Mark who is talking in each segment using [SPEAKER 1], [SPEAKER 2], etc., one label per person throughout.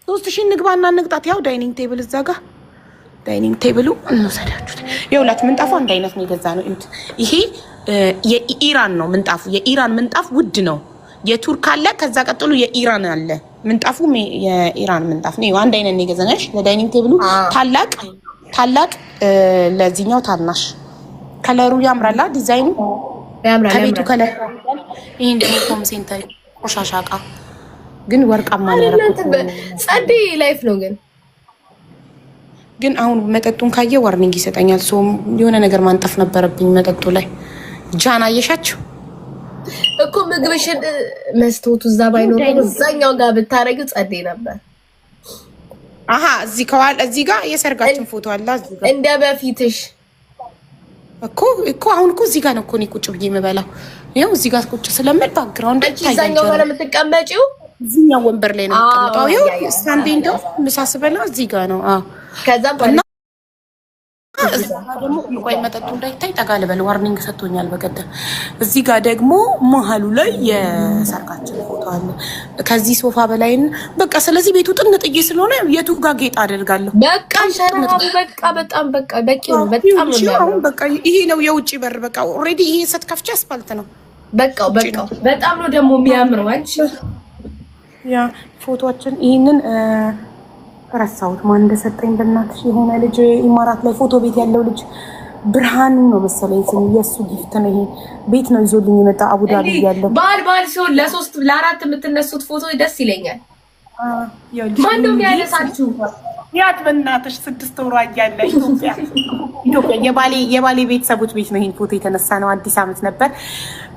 [SPEAKER 1] 3000 ንግባና ንግጣት። ያው ዳይኒንግ ቴብል እዛ ጋር ዳይኒንግ ቴብሉ እንወሰዳችሁት። የሁለት ምንጣፉ አንድ አይነት ነው የገዛ ነው። ይሄ የኢራን ነው ምንጣፉ። የኢራን ምንጣፍ ውድ ነው። የቱርክ አለ፣ ከዛ ቀጥሎ የኢራን አለ። ምንጣፉ የኢራን ምንጣፍ ነው። አንድ አይነት ነው የገዛነሽ። ለዳይኒንግ ቴብሉ ታላቅ ለዚህኛው ታናሽ። ከለሩ ያምራላ፣ ዲዛይኑ ያምራል። ከቤቱ ከለር ይሄን ደግሞ ሆም ሴንተር ቆሻሻ እቃ ግን ወርቃማ ነው ያረኩት።
[SPEAKER 2] ጸዴ ላይፍ ነው
[SPEAKER 1] ግን አሁን መጠጡን ካየ ዋርኒንግ ይሰጠኛል። ሶ የሆነ ነገር ማንጠፍ ነበረብኝ መጠጡ ላይ። ጃና አየሻችሁ
[SPEAKER 2] እኮ ምግብሽን መስቶቱ እዛ ባይኖር እዛኛው ጋር ብታረጊው ጸዴ ነበር።
[SPEAKER 1] አሃ እዚህ ጋር የሰርጋችን ፎቶ አለ እዚህ ጋር
[SPEAKER 2] እንደ በፊትሽ
[SPEAKER 1] እኮ አሁን እዚህ ጋር ነው እኮ እኔ ቁጭ ብዬ የምበላው። ይኸው እዚህ ጋር ቁጭ ስለምል ባክግራውንድ
[SPEAKER 2] ታይቷል። እዛኛው ጋር የምትቀመጪው
[SPEAKER 1] እዚህኛው ወንበር ላይ ነው የምትቀመጠው። ይኸው ስታንዲንግ ነው ምሳ ስበላ እዚህ ጋር ነው።
[SPEAKER 2] ከዛም
[SPEAKER 1] ደግሞ ቆይ መጠጡ እንዳይታይ ጠጋ ልበል። ዋርኒንግ ሰጥቶኛል በቀደም። እዚህ ጋር ደግሞ መሀሉ ላይ የሰርጋችን ፎቶ አለ ከዚህ ሶፋ በላይን በቃ። ስለዚህ ቤቱ ጥንጥዬ ስለሆነ የቱ ጋር ጌጥ አደርጋለሁ።
[SPEAKER 2] በቃ ሸራው በጣም በቂ ነው። በጣም ነው
[SPEAKER 1] አሁን በቃ ይሄ ነው የውጪ በር። በቃ ኦሬዲ ይሄ ስትከፍቺ አስፋልት ነው።
[SPEAKER 2] በቃ በጣም ነው ደግሞ የሚያምረው። አንቺ
[SPEAKER 1] ያ ፎቶአችን ይሄንን ረሳሁት ማን እንደሰጠኝ በእናትሽ። የሆነ ልጅ ኢማራት ላይ ፎቶ ቤት ያለው ልጅ ብርሃኑ ነው መሰለኝ ስሙ። የሱ ጊፍት ነው ይሄ። ቤት ነው ይዞልኝ የመጣ አቡዳቢ ያለው።
[SPEAKER 2] ባል ሲሆን ለ3 ለ4 የምትነሱት ፎቶ ደስ ይለኛል። ማን ነው ያነሳችሁ?
[SPEAKER 1] ያት በእናትሽ 6 ወሯ እያለ ኢትዮጵያ የባሌ ቤተሰቦች ቤት ነው ይሄን ፎቶ የተነሳ ነው። አዲስ አመት ነበር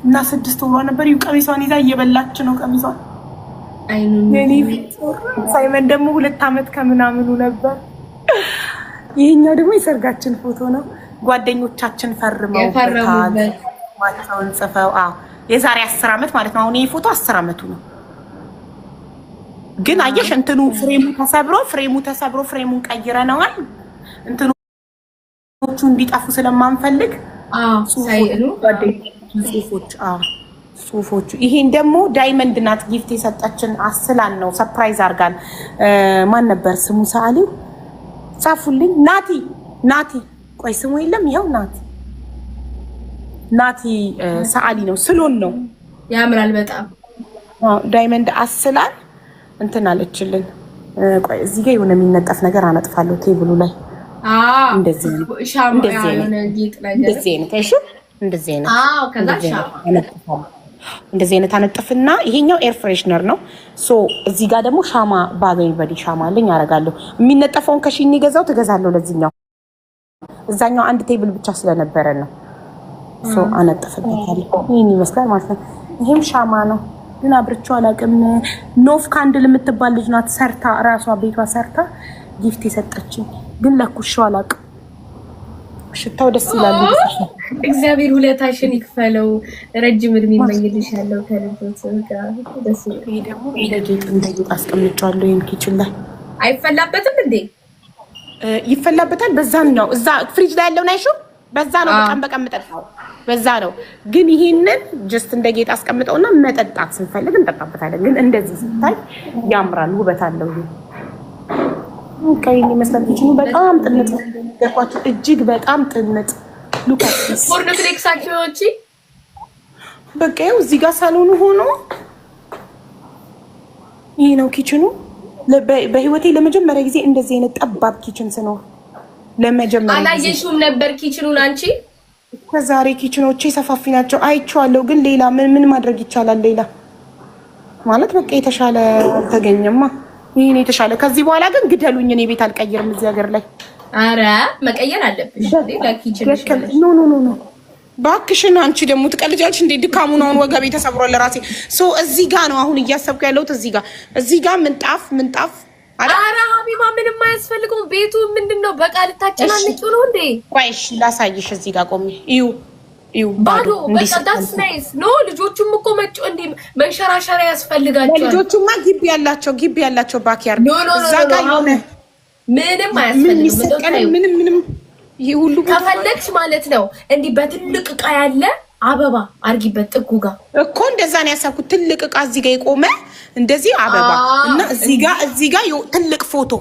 [SPEAKER 1] እና 6 ወሯ ነበር። ቀሚሷን ይዛ እየበላች ነው ቀሚሷን። ሳይመን ደግሞ 2 አመት ከምናምኑ ነበር። ይሄኛው ደግሞ የሰርጋችን ፎቶ ነው። ጓደኞቻችን ፈርመው ማቸውን ጽፈው የዛሬ 10 አመት ማለት ነው። አሁን ይሄ ፎቶ 10 አመቱ ነው። ግን አየሽ እንትኑ ፍሬሙ ተሰብሮ ፍሬሙን ቀይረነዋል። እንትኖቹ እንዲጠፉ ስለማንፈልግ ጽሁፎቹ ይሄን ደግሞ ዳይመንድ ናት ጊፍት የሰጠችን አስላን ነው። ሰርፕራይዝ አርጋን ማን ነበር ስሙ? ሰዓሊው ጻፉልኝ። ናቲ ቆይ ስሙ የለም። ይሄው ናቲ ሰዓሊ ነው። ስሎን ነው
[SPEAKER 2] ያምራል በጣም
[SPEAKER 1] ዳይመንድ አስላን እንትን አለችልን። ቆይ እዚህ ጋር የሆነ የሚነጠፍ ነገር አነጥፋለሁ ቴብሉ ላይ እንደዚህ አይነት አነጥፍና ይሄኛው ኤር ፍሬሽነር ነው። ሶ እዚህ ጋር ደግሞ ሻማ ባገኝ በዲ ሻማ አለኝ አረጋለሁ። የሚነጠፈውን ከሺኒ ትገዛለሁ ለዚህኛው። እዛኛው አንድ ቴብል ብቻ ስለነበረ ነው። ሶ አነጥፍበታለሁ። ይሄን ይመስላል ማለት ነው። ይሄም ሻማ ነው ግን አብርቼው አላውቅም። ኖፍ ካንድል የምትባል ልጅ ናት ሰርታ ራሷ ቤቷ ሰርታ ጊፍት የሰጠችኝ ግን ለኩሽው አላውቅም። ሽታው ደስ ይላል።
[SPEAKER 2] እግዚአብሔር ሁለታሽን ይክፈለው፣ ረጅም እድሜ ይመኝልሻለሁ ከልጆች ጋር። ደስ ይላል።
[SPEAKER 1] ይሄ ደግሞ እንደጌጥ አስቀምጫለሁ። ይሄን ኪችን ላይ
[SPEAKER 2] አይፈላበትም እንዴ?
[SPEAKER 1] ይፈላበታል። በዛን ነው እዛ ፍሪጅ ላይ ያለው ናይሹ በዛ ነው በቀን መጠጣው በዛ ነው። ግን ይሄንን ጀስት እንደ ጌጥ አስቀምጠውና መጠጣት ስንፈልግ እንጠጣበታለን። ግን እንደዚህ ሲታይ ያምራል፣ ውበት አለው። ከይኒ መስራት ይችላል። በጣም ጥንጥ ደቋችሁ እጅግ በጣም ጥንጥ ሉካስ
[SPEAKER 2] ፎርኖ ፍሌክሳቸውጪ
[SPEAKER 1] በቃ ይኸው እዚህ ጋር ሳሎኑ ሆኖ ይሄ ነው ኪችኑ። በህይወቴ ለመጀመሪያ ጊዜ እንደዚህ አይነት ጠባብ ኪችን ስኖር ለመጀመሪያ
[SPEAKER 2] አላየሽውም ነበር ኪችኑን አንቺ?
[SPEAKER 1] ከዛሬ ኪችኖቼ ሰፋፊ ናቸው አይቼዋለሁ። ግን ሌላ ምን ማድረግ ይቻላል? ሌላ ማለት በቃ የተሻለ አልተገኘማ። ይሄን የተሻለ ከዚህ በኋላ ግን ግደሉኝ። እኔ ቤት አልቀይርም እዚህ ሀገር ላይ።
[SPEAKER 2] አረ መቀየር አለብሽ ለኪችንሽ።
[SPEAKER 1] ኖ ባክሽን አንቺ ደግሞ ትቀልጃለሽ እንዴ? ድካሙን አሁን ወገቤ ተሰብሯል ለራሴ። ሶ እዚህ ጋር ነው አሁን እያሰብኩ ያለሁት። እዚህ ጋር ምንጣፍ
[SPEAKER 2] አረ ሀቢባ ምንም አያስፈልገውም። ቤቱ ምንድነው በቃ ልታጨናንቂው ነው እንዴ?
[SPEAKER 1] ቆይሽ ላሳይሽ። እዚህ ጋር ቆሚ እዩ
[SPEAKER 2] ባዶ በቃ ዳስ ናይስ ኖ። ልጆቹም እኮ መጭ እንዴ መንሸራሸሪያ ያስፈልጋቸዋል።
[SPEAKER 1] ልጆቹማ ግቢ ያላቸው ባክያርድ እዛ ጋር የሆነ
[SPEAKER 2] ምንም አያስፈልግም።
[SPEAKER 1] ምንም ይሄ ሁሉ
[SPEAKER 2] ከፈለግሽ ማለት ነው እንዲህ በትልቅ ዕቃ ያለ አበባ አርጊበት ጥጉ ጋር
[SPEAKER 1] እኮ እንደዛ ነው ያሰብኩት። ትልቅ እቃ እዚህ ጋር የቆመ እንደዚህ አበባ እና እዚህ ጋር ትልቅ ፎቶ።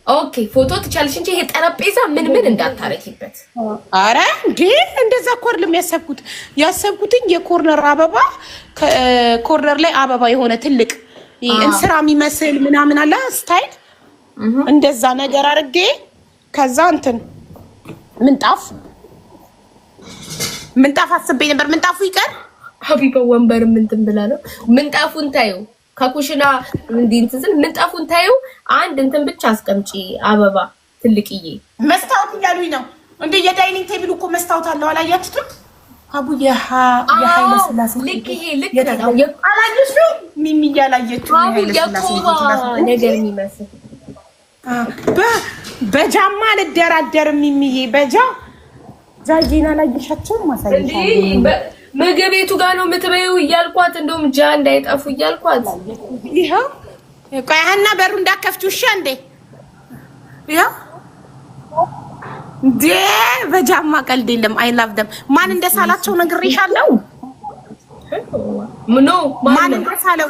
[SPEAKER 2] ኦኬ ፎቶ ትቻለሽ እንጂ ይሄ ጠረጴዛ ምን እንዳታረጊበት።
[SPEAKER 1] አረ እንዴ እንደዛ እኮ አይደለም ያሰብኩትኝ የኮርነር አበባ ኮርነር ላይ አበባ የሆነ ትልቅ እንስራ የሚመስል ምናምን አለ ስታይል እንደዛ ነገር አድርጌ ከዛ እንትን ምንጣፍ አስቤ ነበር። ምንጣፉ ይቀር
[SPEAKER 2] ሀቢባ ወንበር እንትን ብላ ነው ምንጣፉን ታየው ከኩሽና እንትን ምንጣፉን ታየው አንድ እንትን ብቻ አስቀምጪ አበባ ትልቅዬ
[SPEAKER 1] መስታወት እያሉኝ ነው እንዴ የዳይኒንግ ቴብል እኮ መስታወት አለው አላያችሁትም? አቡ የኃይለ ሥላሴ
[SPEAKER 2] ልክ
[SPEAKER 1] አላየሽ ነው ሚሚ ያላየችው የኃይለ ሥላሴ
[SPEAKER 2] ነገር የሚመስል
[SPEAKER 1] በጃማ ልደራደርም ሚሚዬ ዛጄና ላይሻቸው ማሳየሻለሁ።
[SPEAKER 2] ምግብ ቤቱ ጋር ነው የምትበይው እያልኳት እንደውም እንዳይጠፉ እያልኳት
[SPEAKER 1] ይሄው ቆይና በሩ እንዳከፍቺው እሺ እንዴ ይሄው በጃማ ቀልድ የለም። አይ ላቭ ደም ማን እንደሳላቸው ነግሬሻለሁ። ማን እንደሳለው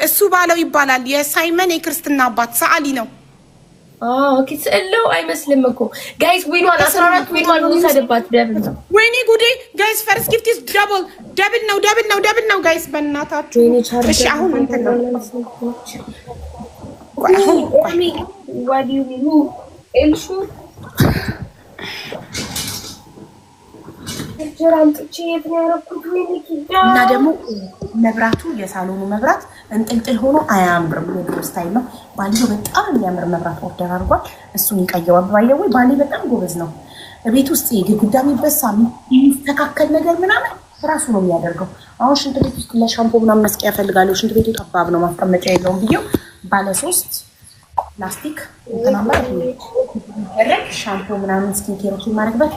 [SPEAKER 1] እሱ ባለው ይባላል። የሳይመን የክርስትና አባት ሰዓሊ ነው።
[SPEAKER 2] ኦኬ ስዕለው አይመስልም እኮ ጋይስ። ዊኗን 14 ዊኗን ወሰደባት። ደብል ነው
[SPEAKER 1] ወይኔ ጉዴ ጋይስ። ፈርስት ጊፍት ኢዝ ደብል ነው ጋይስ በእናታችሁ። እሺ አሁን እንትን ነው
[SPEAKER 2] ኤልሹ
[SPEAKER 1] እና ደግሞ መብራቱ የሳሎኑ መብራት እንጥልጥል ሆኖ አያምርም። የድሮ ስታይል ነው። ባልዮ በጣም የሚያምር መብራት ኦርደር አድርጓል። እሱን ይቀየዋል። ባይደው ባሌ በጣም ጎበዝ ነው። ቤት ውስጥ የግድግዳ የሚበሳ የሚስተካከል ነገር ምናምን ራሱ ነው የሚያደርገው። አሁን ሽንት ቤት ውስጥ ለሻምፖ ምናምን መስቀያ ፈልጋለሁ። ሽንት ቤቱ ጠባብ ነው፣ ማስቀመጫ የለውም ብዬው ባለ 3 ፕላስቲክ ተናማ ይደረግ ሻምፖ ምናምን ስኪን ኬሮችን ማድረግበት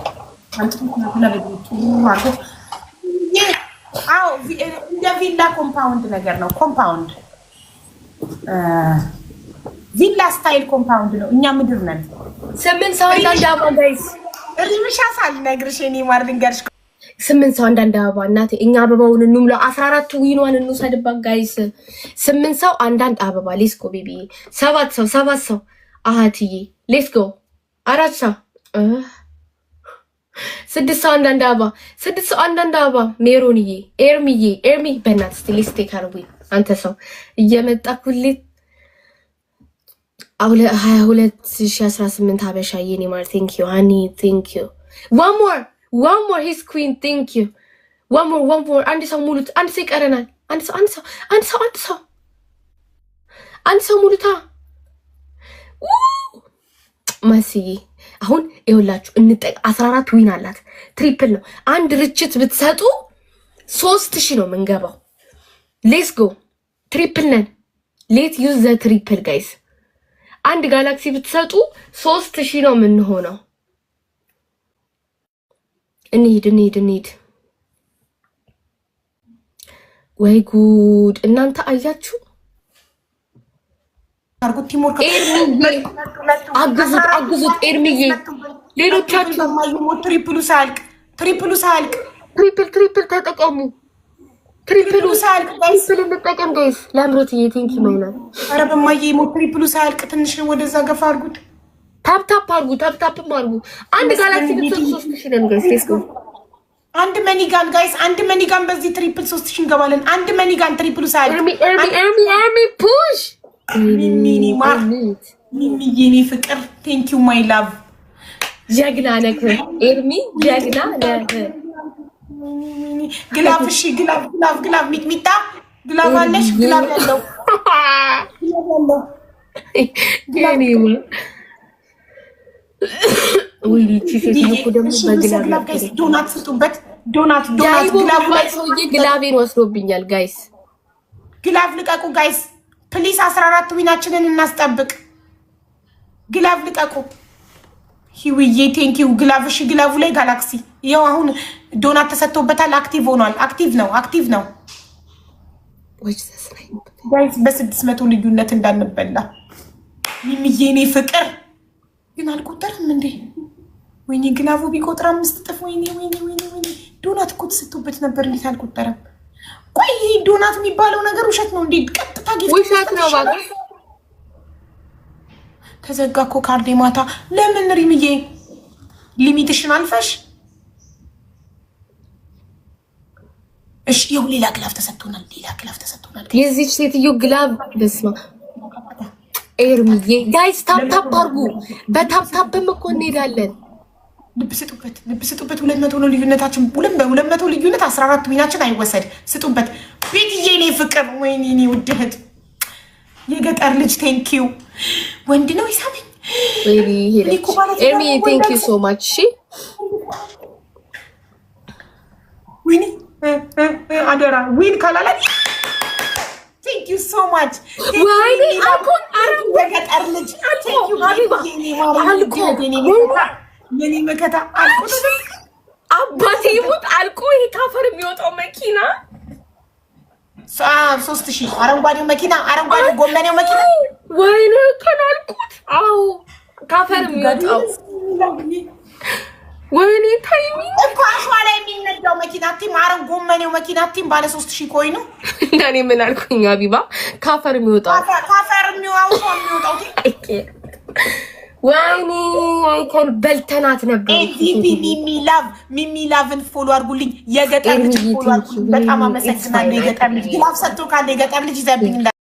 [SPEAKER 1] እንደ ቪላ ኮምፓውንድ ነገር ነው። ኮምፓውንድ ቪላ ስታይል ኮምፓውንድ ነው። እኛ ምድር ነን።
[SPEAKER 2] 8 ሰው አንዳንድ አበባ ጋይስ
[SPEAKER 1] ሪምሻ ሳልነግርሽ እኔ ማር ልንገርሽ
[SPEAKER 2] 8 ሰው አንዳንድ አበባ እናቴ። እኛ አበባውን እንሙላ 14 ዊኗን እንውሰድባት ጋይስ። 8 ሰው አንዳንድ አበባ ሌትስ ጎ ቤቢ። 7 ሰው አሃትዬ ሌትስ ጎ 4 ሰው 6 ሰው አንዳንድ አበባ ሜሮንዬ ኤርሚ በእናትህ እስቲ ሊስቴ ካርዊ አንተ ሰው እየመጣ ኩሊት 2218 ሀበሻ የኔ ማር ቴንክ ዩ ሃኒ ቴንክ ዩ one more his queen thank you one more አንድ ሰው ሙሉት። አንድ ሰው ይቀረናል። አንድ ሰው ሙሉታ መስዬ አሁን ይኸውላችሁ 14 ዊን አላት። ትሪፕል ነው። አንድ ርችት ብትሰጡ 3000 ነው የምንገባው። ሌትስ ጎ ትሪፕል ነን። ሌት ዩዝ ዘ ትሪፕል ጋይስ። አንድ ጋላክሲ ብትሰጡ 3000 ነው የምንሆነው። እንሂድ። ወይ ጉድ እናንተ አያችሁ። አግዙት ኤርሚዬ። ሌሎቻችሁ
[SPEAKER 1] ትሪፕሉ ሳያልቅ
[SPEAKER 2] ትሪፕል ተጠቀሙ። ትሪፕሉ ሳያልቅ እንጠቀም ጋይስ። ለምሮትዬ ቴንኪ ማይናል።
[SPEAKER 1] ኧረ በማዬ ሞት ትሪፕሉ ሳያልቅ ትንሽ ወደዛ ገፋ አድርጉት።
[SPEAKER 2] ታፕታፕ አድርጉ። አንድ ጋላክሲ ብትሰጡ 3000 ነን ጋይስ። ሌትስ ጎ
[SPEAKER 1] አንድ መኒጋን ጋይስ፣ አንድ መኒጋን በዚህ ትሪፕል 3000 እንገባለን። አንድ መኒጋን ትሪፕሉ ሳያልቅ
[SPEAKER 2] ኤርሚ ፑሽ
[SPEAKER 1] ሚኒ ማር ሚሚ ፍቅር ቴንክ ዩ ማይ ላቭ።
[SPEAKER 2] ጀግና ነህ ኤርሚ ጀግና ነህ።
[SPEAKER 1] ግላፍ እሺ ግላፍ ሚጥሚጣ ግላፍ አለሽ? ግላፍ ያለው
[SPEAKER 2] ወይ ቺሴት ነው ደግሞ በግላፍ
[SPEAKER 1] ዶናት ስጡበት። ዶናት
[SPEAKER 2] ግላፍ ላይ ሰውዬ ግላቤን ወስዶብኛል ጋይስ።
[SPEAKER 1] ግላፍ ልቀቁ ጋይስ ፕሊስ። 14 ዊናችንን እናስጠብቅ። ግላፍ ልቀቁ። ሂውዬ ቴንክ ዩ ግላፍ። እሺ ግላፉ ላይ ጋላክሲ ይኸው አሁን ዶናት ተሰጥቶበታል። አክቲቭ ሆኗል። አክቲቭ ነው ጋይስ። በ600 ልዩነት እንዳንበላ ሚሚዬ እኔ ፍቅር ግን አልቆጠርም እንዴ? ወይኔ ግላቡ ቢቆጥር 5 እጥፍ። ወይኔ ዶናት እኮ ተሰጥቶበት ነበር። እንዴት አልቆጠረም? ቆይ ይሄ ዶናት የሚባለው ነገር ውሸት ነው እንዴ? ቀጥታ ጊፍት
[SPEAKER 2] ውሸት ነው ባባ።
[SPEAKER 1] ተዘጋ እኮ ካርዴ ማታ። ለምን ሪምዬ ሊሚትሽን አልፈሽ? እሺ ይኸው ሌላ ግላፍ ተሰጥቶናል። የዚች ሴትዮ ግላፍ በስማ
[SPEAKER 2] ኤርሚዬ ጋይስ ታፕታፕ አርጉ። በታፕታፕም እኮ እንሄዳለን።
[SPEAKER 1] ልብ ስጡበት። 200 ነው ልዩነታችን። 200 ልዩነት 14 ዊናችን አይወሰድ። ስጡበት ቤትዬ። እኔ ፍቅር ወይኔ እኔ ውድ እህት የገጠር ልጅ ቴንኪው። ወንድ ነው ይሳመኝ።
[SPEAKER 2] ወይኔ ኤርሚ ቴንኪው ሶ ማች። እሺ
[SPEAKER 1] ወይኔ አደራ ዊን ካላላ ቴንኪው ሶ ማች።
[SPEAKER 2] ወይኔ አልኩን
[SPEAKER 1] የገጠር ልጅ ቴንኪው ሀቢባ። የኔ መከታ አልቆ
[SPEAKER 2] አባቴ ይሙት አልቆ። ይሄ ካፈር የሚወጣው መኪና
[SPEAKER 1] 3000 አረንጓዴው መኪና፣ አረንጓዴ ጎመኔው መኪና።
[SPEAKER 2] ወይኔ ከናልቁት። አዎ ካፈር የሚወጣው ወይኔ ታይሚ
[SPEAKER 1] እኮ አሸዋ ላይ የሚነዳው መኪና ቲም፣ አረን ጎመኔው መኪና ቲም ባለ 3000 ኮይኑ።
[SPEAKER 2] እንደኔ ምን አልኩኝ ሀቢባ? ካፈር የሚወጣው ወይኔ አይከን በልተናት ነበር።
[SPEAKER 1] ሚሚ ላቭን ፎሎ አድርጉልኝ። የገጠር ልጅ ፎሎ አድርጉልኝ። በጣም አመሰግናለሁ። የገጠር ልጅ ግላፍ ሰጥቶ ካለ የገጠር ልጅ ይዘብኝ